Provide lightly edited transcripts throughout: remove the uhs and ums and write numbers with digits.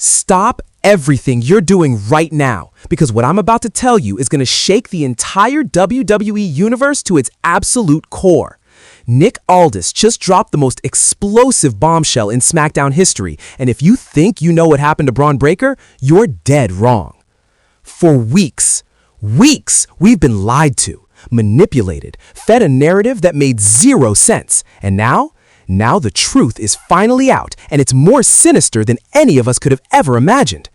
Stop everything you're doing right now, because what I'm about to tell you is going to shake the entire WWE universe to its absolute core. Nick Aldis just dropped the most explosive bombshell in SmackDown history, and if you think you know what happened to Bron Breakker, you're dead wrong. For weeks, we've been lied to, manipulated, fed a narrative that made zero sense, and now the truth is finally out, and it's more sinister than any of us could have ever imagined.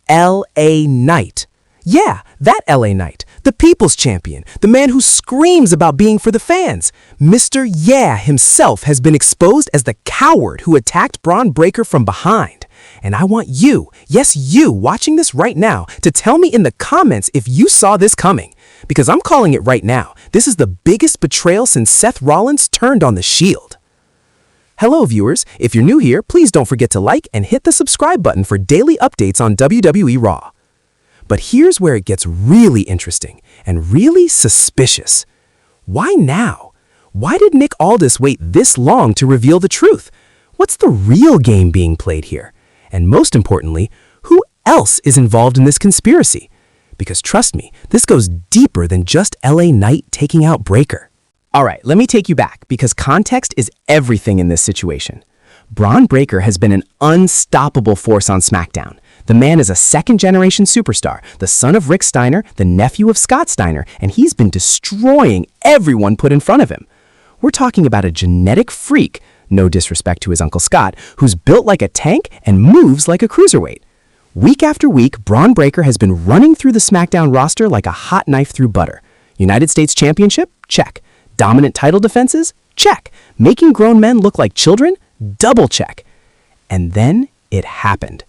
L.A. Knight. Yeah, that L.A. Knight, the people's champion, the man who screams about being for the fans. Mr. Yeah himself has been exposed as the coward who attacked Bron Breakker from behind. And I want you, yes you, watching this right now, to tell me in the comments if you saw this coming. Because I'm calling it right now. This is the biggest betrayal since Seth Rollins turned on the Shield. Hello viewers, if you're new here, please don't forget to like and hit the subscribe button for daily updates on WWE Raw. But here's where it gets really interesting and really suspicious. Why now? Why did Nick Aldis wait this long to reveal the truth? What's the real game being played here? And most importantly, who else is involved in this conspiracy? Because trust me, this goes deeper than just L.A. Knight taking out Breakker. All right, let me take you back, because context is everything in this situation. Bron Breakker has been an unstoppable force on SmackDown. The man is a second-generation superstar, the son of Rick Steiner, the nephew of Scott Steiner, and he's been destroying everyone put in front of him. We're talking about a genetic freak, no disrespect to his Uncle Scott, who's built like a tank and moves like a cruiserweight. Week after week, Bron Breakker has been running through the SmackDown roster like a hot knife through butter. United States Championship? Check. Dominant title defenses? Check. Making grown men look like children? Double check. And then it happened.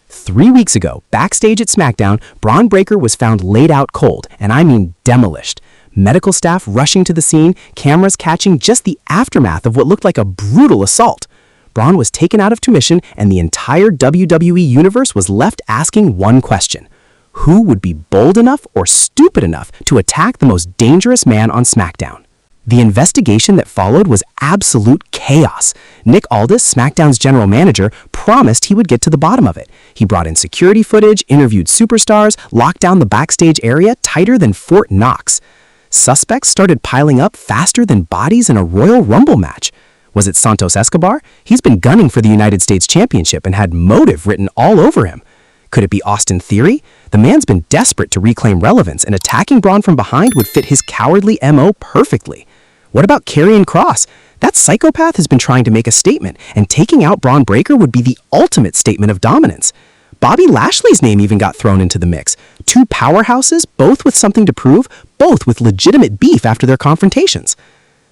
3 weeks ago, backstage at SmackDown, Bron Breakker was found laid out cold, and I mean demolished. Medical staff rushing to the scene, cameras catching just the aftermath of what looked like a brutal assault. Bron was taken out of commission, and the entire WWE universe was left asking one question. Who would be bold enough or stupid enough to attack the most dangerous man on SmackDown? The investigation that followed was absolute chaos. Nick Aldis, SmackDown's general manager, promised he would get to the bottom of it. He brought in security footage, interviewed superstars, locked down the backstage area tighter than Fort Knox. Suspects started piling up faster than bodies in a Royal Rumble match. Was it Santos Escobar? He's been gunning for the United States Championship and had motive written all over him. Could it be Austin Theory? The man's been desperate to reclaim relevance, and attacking Bron from behind would fit his cowardly MO perfectly. What about Karrion Kross? That psychopath has been trying to make a statement, and taking out Bron Breakker would be the ultimate statement of dominance. Bobby Lashley's name even got thrown into the mix. Two powerhouses, both with something to prove, both with legitimate beef after their confrontations.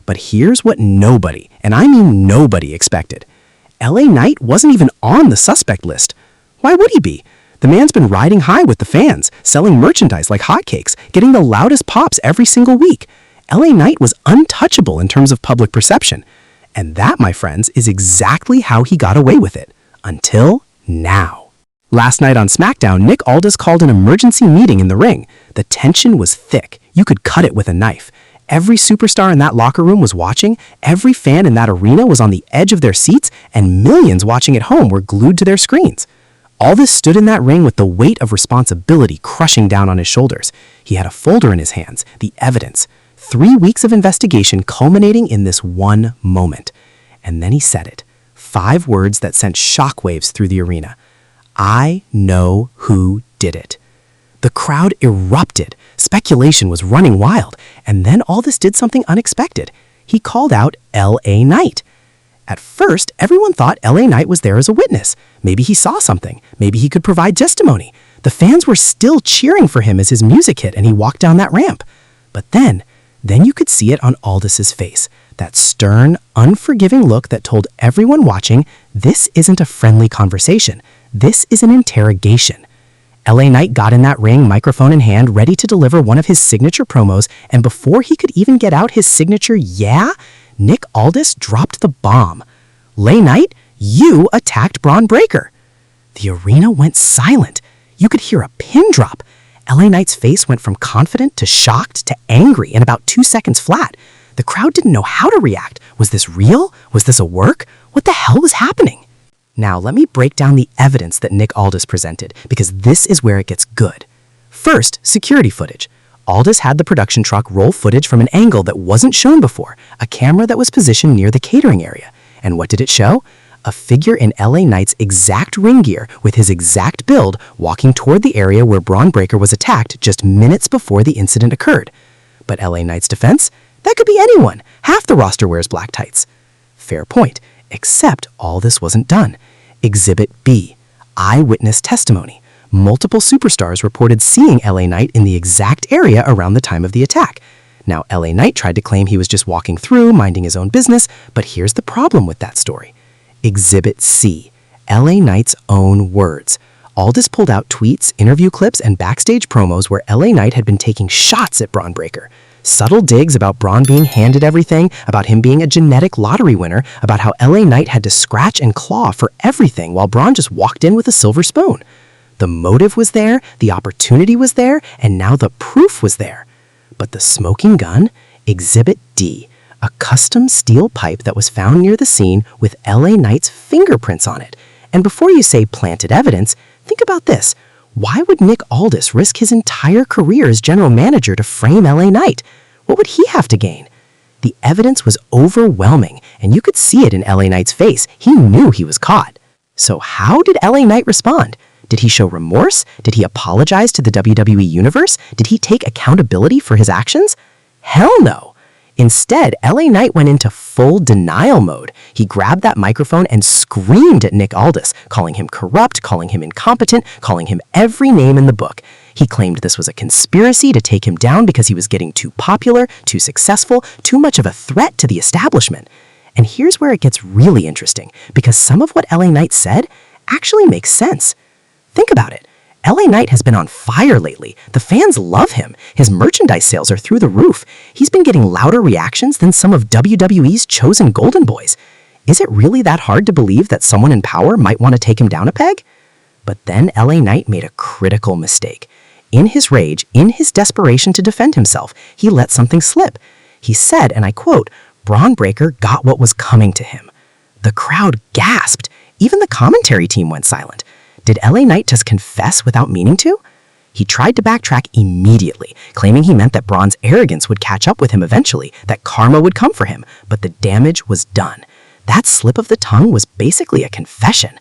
But here's what nobody, and I mean nobody, expected. L.A. Knight wasn't even on the suspect list. Why would he be? The man's been riding high with the fans, selling merchandise like hotcakes, getting the loudest pops every single week. L.A. Knight was untouchable in terms of public perception. And that, my friends, is exactly how he got away with it. Until now. Last night on SmackDown, Nick Aldis called an emergency meeting in the ring. The tension was thick. You could cut it with a knife. Every superstar in that locker room was watching, every fan in that arena was on the edge of their seats, and millions watching at home were glued to their screens. Aldis stood in that ring with the weight of responsibility crushing down on his shoulders. He had a folder in his hands, the evidence. 3 weeks of investigation culminating in this one moment. And then he said it. 5 words that sent shockwaves through the arena. I know who did it. The crowd erupted. Speculation was running wild. And then Aldis did something unexpected. He called out L.A. Knight. At first, everyone thought L.A. Knight was there as a witness. Maybe he saw something. Maybe he could provide testimony. The fans were still cheering for him as his music hit and he walked down that ramp. But then you could see it on Aldis's face. That stern, unforgiving look that told everyone watching, this isn't a friendly conversation. This is an interrogation. L.A. Knight got in that ring, microphone in hand, ready to deliver one of his signature promos, and before he could even get out his signature yeah, Nick Aldis dropped the bomb. L.A. Knight, you attacked Bron Breakker. The arena went silent. You could hear a pin drop. L.A. Knight's face went from confident to shocked to angry in about 2 seconds flat. The crowd didn't know how to react. Was this real? Was this a work? What the hell was happening? Now, let me break down the evidence that Nick Aldis presented, because this is where it gets good. First, security footage. Aldis had the production truck roll footage from an angle that wasn't shown before, a camera that was positioned near the catering area. And what did it show? A figure in LA Knight's exact ring gear with his exact build walking toward the area where Bron Breakker was attacked just minutes before the incident occurred. But LA Knight's defense? That could be anyone. Half the roster wears black tights. Fair point, except all this wasn't done. Exhibit B, eyewitness testimony. Multiple superstars reported seeing LA Knight in the exact area around the time of the attack. Now, LA Knight tried to claim he was just walking through, minding his own business, but here's the problem with that story. Exhibit C, LA Knight's own words. Aldis pulled out tweets, interview clips, and backstage promos where LA Knight had been taking shots at Bron Breakker. Subtle digs about Bron being handed everything, about him being a genetic lottery winner, about how LA Knight had to scratch and claw for everything while Bron just walked in with a silver spoon. The motive was there, the opportunity was there, and now the proof was there. But the smoking gun? Exhibit D, a custom steel pipe that was found near the scene with LA Knight's fingerprints on it. And before you say planted evidence, think about this. Why would Nick Aldis risk his entire career as general manager to frame LA Knight? What would he have to gain? The evidence was overwhelming, and you could see it in LA Knight's face. He knew he was caught. So how did LA Knight respond? Did he show remorse? Did he apologize to the WWE Universe? Did he take accountability for his actions? Hell no. Instead, LA Knight went into full denial mode. He grabbed that microphone and screamed at Nick Aldis, calling him corrupt, calling him incompetent, calling him every name in the book. He claimed this was a conspiracy to take him down because he was getting too popular, too successful, too much of a threat to the establishment. And here's where it gets really interesting, because some of what LA Knight said actually makes sense. Think about it. LA Knight has been on fire lately. The fans love him. His merchandise sales are through the roof. He's been getting louder reactions than some of WWE's chosen golden boys. Is it really that hard to believe that someone in power might want to take him down a peg? But then LA Knight made a critical mistake. In his rage, in his desperation to defend himself, he let something slip. He said, and I quote, "Bron Breakker got what was coming to him." The crowd gasped. Even the commentary team went silent. Did LA Knight just confess without meaning to? He tried to backtrack immediately, claiming he meant that Bron's arrogance would catch up with him eventually, that karma would come for him, but the damage was done. That slip of the tongue was basically a confession.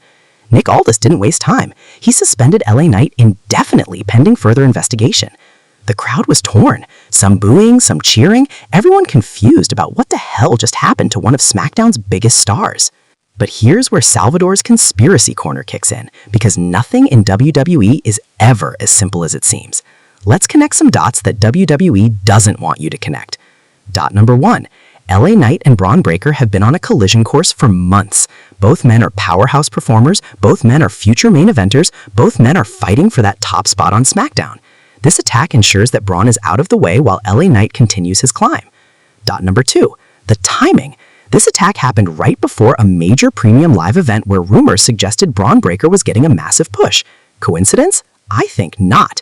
Nick Aldis didn't waste time. He suspended LA Knight indefinitely pending further investigation. The crowd was torn, some booing, some cheering, everyone confused about what the hell just happened to one of SmackDown's biggest stars. But here's where Salvador's conspiracy corner kicks in, because nothing in WWE is ever as simple as it seems. Let's connect some dots that WWE doesn't want you to connect. Dot number 1. LA Knight and Bron Breakker have been on a collision course for months. Both men are powerhouse performers, both men are future main eventers, both men are fighting for that top spot on SmackDown. This attack ensures that Bron is out of the way while LA Knight continues his climb. Dot number 2. The timing. This attack happened right before a major premium live event where rumors suggested Bron Breakker was getting a massive push. Coincidence? I think not.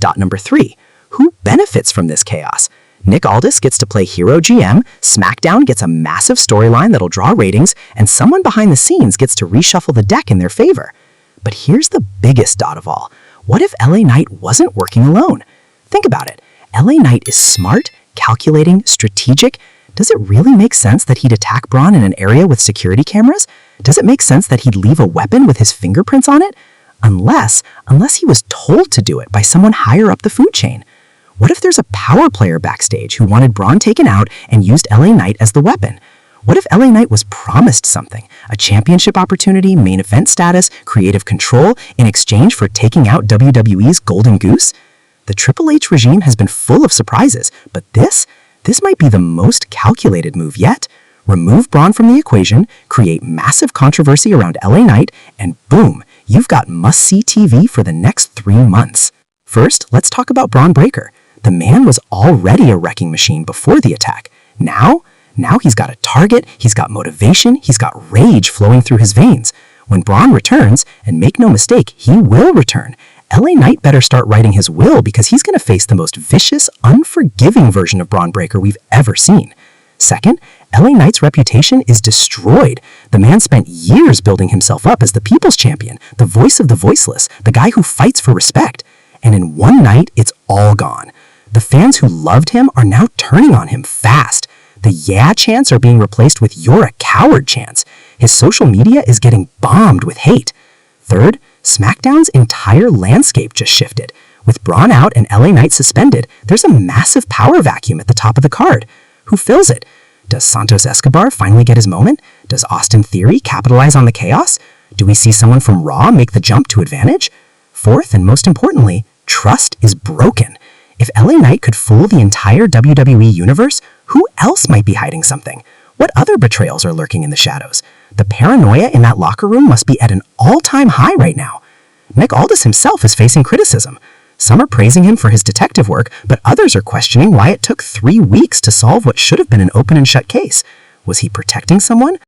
Dot number 3. Who benefits from this chaos? Nick Aldis gets to play hero GM, SmackDown gets a massive storyline that'll draw ratings, and someone behind the scenes gets to reshuffle the deck in their favor. But here's the biggest dot of all. What if LA Knight wasn't working alone? Think about it. LA Knight is smart, calculating, strategic. Does it really make sense that he'd attack Bron in an area with security cameras? Does it make sense that he'd leave a weapon with his fingerprints on it? Unless he was told to do it by someone higher up the food chain. What if there's a power player backstage who wanted Bron taken out and used LA Knight as the weapon? What if LA Knight was promised something? A championship opportunity, main event status, creative control in exchange for taking out WWE's golden goose? The Triple H regime has been full of surprises, but this might be the most calculated move yet. Remove Bron from the equation, create massive controversy around LA Knight, and boom, you've got must-see TV for the next 3 months. First, let's talk about Bron Breakker. The man was already a wrecking machine before the attack. Now he's got a target, he's got motivation, he's got rage flowing through his veins. When Bron returns, and make no mistake, he will return, LA Knight better start writing his will because he's going to face the most vicious, unforgiving version of Bron Breakker we've ever seen. Second, LA Knight's reputation is destroyed. The man spent years building himself up as the people's champion, the voice of the voiceless, the guy who fights for respect. And in one night, it's all gone. The fans who loved him are now turning on him fast. The yeah chants are being replaced with you're a coward chants. His social media is getting bombed with hate. Third, SmackDown's entire landscape just shifted. With Bron out and LA Knight suspended, there's a massive power vacuum at the top of the card. Who fills it? Does Santos Escobar finally get his moment? Does Austin Theory capitalize on the chaos? Do we see someone from Raw make the jump to advantage? Fourth, and most importantly, trust is broken. If LA Knight could fool the entire WWE universe, who else might be hiding something? What other betrayals are lurking in the shadows? The paranoia in that locker room must be at an all-time high right now. Nick Aldis himself is facing criticism. Some are praising him for his detective work, but others are questioning why it took 3 weeks to solve what should have been an open and shut case. Was he protecting someone?